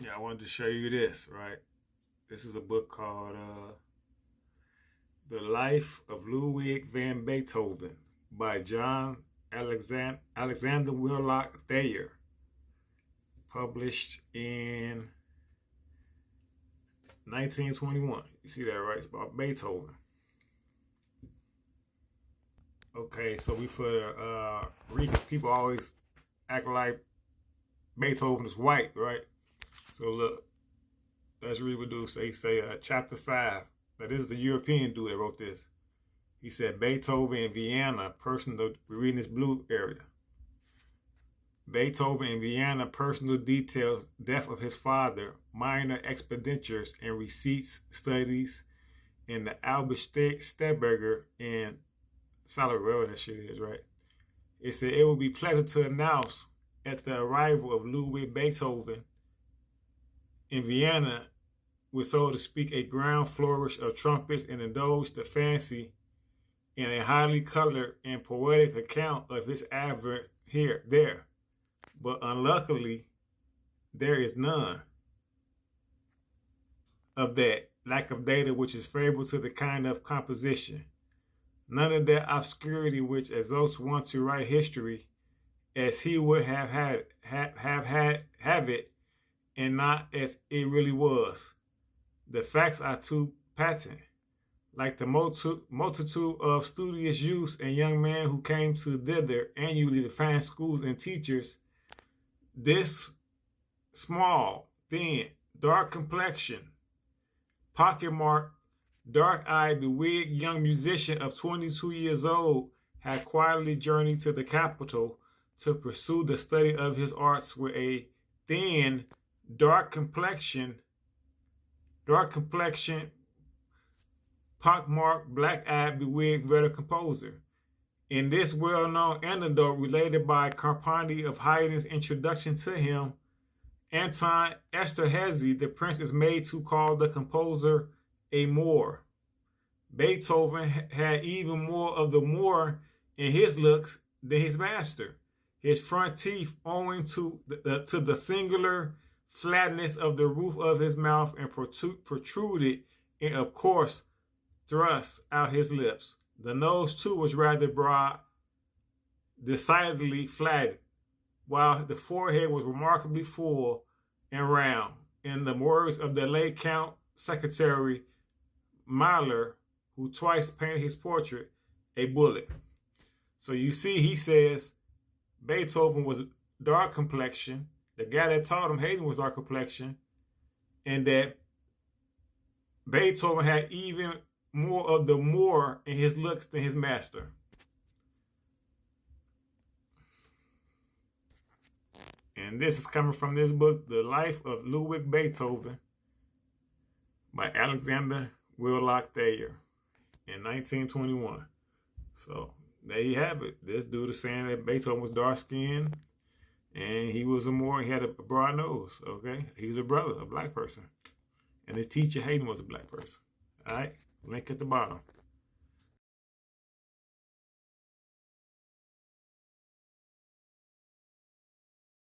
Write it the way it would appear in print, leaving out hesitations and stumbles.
Yeah, I wanted to show you this, right? This is a book called The Life of Ludwig van Beethoven by John Alexander Willock Thayer, published in 1921. You see that, right? It's about Beethoven. Okay, so we for the readers, people always act like Beethoven is white, right? So look, let's read what do. So he say chapter 5. Now this is a European dude that wrote this. He said Beethoven in Vienna, personal, we're reading this blue area. Beethoven in Vienna, personal details, death of his father, minor expenditures and receipts, studies in the Albert Stadberger in Salary, that shit is, right? It said it would be pleasant to announce at the arrival of Ludwig Beethoven in Vienna, with, so to speak, a grand flourish of trumpets, and indulge the fancy in a highly colored and poetic account of his advent there. But unluckily, there is none of that lack of data which is favorable to the kind of composition. None of that obscurity which exalts one to write history as he would have it, and not as it really was. The facts are too patent. Like the multitude of studious youths and young men who came to thither annually to find schools and teachers, this small, thin, dark complexion, pockmarked, dark-eyed, bewigged young musician of 22 years old had quietly journeyed to the capital to pursue the study of his arts with a thin, dark complexion, pockmarked, black-eyed, bewigged veteran composer. In this well-known anecdote related by Carpani of Haydn's introduction to him, Anton Esterhazy, the prince is made to call the composer a Moor. Beethoven had even more of the Moor in his looks than his master. His front teeth, owing to the singular flatness of the roof of his mouth, and protruded and, of course, thrust out his lips. The nose, too, was rather broad, decidedly flattened, while the forehead was remarkably full and round. In the words of the late Count Secretary Mahler, who twice painted his portrait, a bullet. So you see, he says Beethoven was dark complexion. The guy that taught him Haydn was dark complexion, and that Beethoven had even more of the Moor in his looks than his master. And this is coming from this book, The Life of Ludwig Beethoven by Alexander Willock Thayer in 1921. So there you have it. This dude is saying that Beethoven was dark-skinned and he was a Moor. He had a broad nose, okay? He was a brother, a black person. And his teacher, Haydn, was a black person. All right? Link at the bottom.